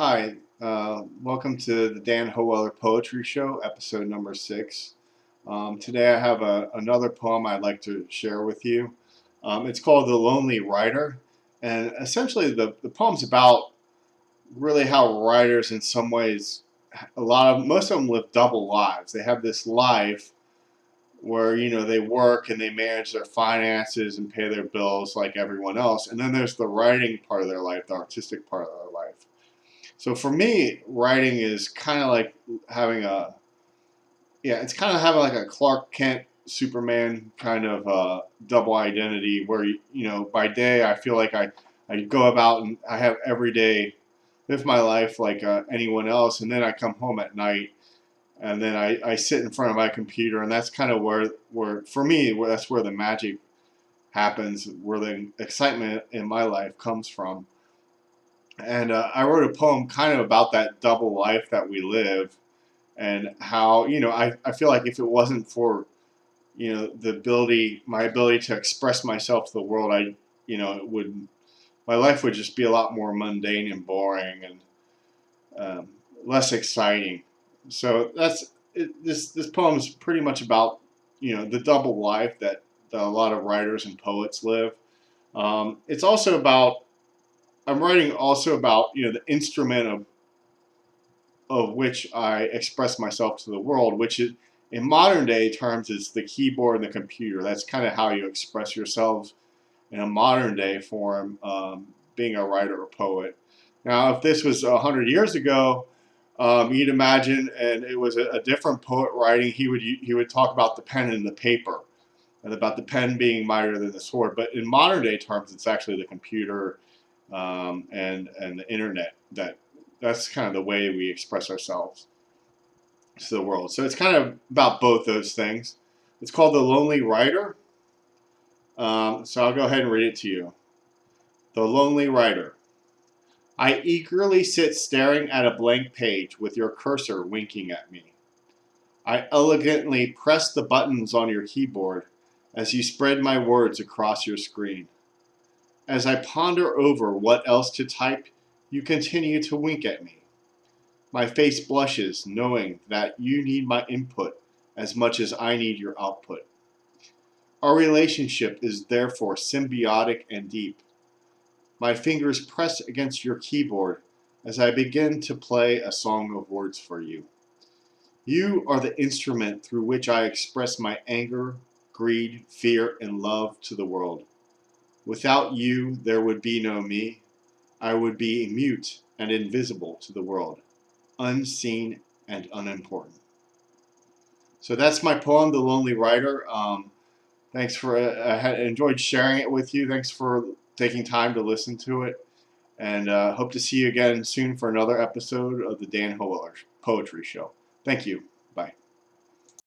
Hi, welcome to the Dan Hoeweler Poetry Show, episode number 6. Today I have another poem I'd like to share with you. It's called The Lonely Writer, and essentially the poem's about really how writers in some ways, most of them live double lives. They have this life where, they work and they manage their finances and pay their bills like everyone else, and then there's the writing part of their life, the artistic part of their life. So for me, writing is kind of like having a, it's kind of having like a Clark Kent Superman kind of double identity where, by day I feel like I go about and I have every day, live my life like anyone else. And then I come home at night and then I sit in front of my computer, and that's kind of where for me, that's where the magic happens, where the excitement in my life comes from. And I wrote a poem kind of about that double life that we live, and how, I feel like if it wasn't for, my ability to express myself to the world, my life would just be a lot more mundane and boring and less exciting. So this poem is pretty much about, the double life that a lot of writers and poets live. It's also about I'm writing also about, the instrument of which I express myself to the world, which is in modern day terms is the keyboard and the computer. That's kind of how you express yourselves in a modern day form, being a writer or poet. Now, if this was 100 years ago, you'd imagine, and it was a different poet writing, he would talk about the pen and the paper, and about the pen being mightier than the sword. But in modern day terms, it's actually the computer, and the internet that's kind of the way we express ourselves to the world. So it's kind of about both those things. It's called The Lonely Writer. So I'll go ahead and read it to you. The Lonely Writer. I eagerly sit staring at a blank page with your cursor winking at me. I elegantly press the buttons on your keyboard as you spread my words across your screen. As I ponder over what else to type, you continue to wink at me. My face blushes, knowing that you need my input as much as I need your output. Our relationship is therefore symbiotic and deep. My fingers press against your keyboard as I begin to play a song of words for you. You are the instrument through which I express my anger, greed, fear, and love to the world. Without you, there would be no me. I would be mute and invisible to the world, unseen and unimportant. So that's my poem, The Lonely Writer. Thanks for, I had enjoyed sharing it with you. Thanks for taking time to listen to it. And hope to see you again soon for another episode of the Dan Hoeweler Poetry Show. Thank you. Bye.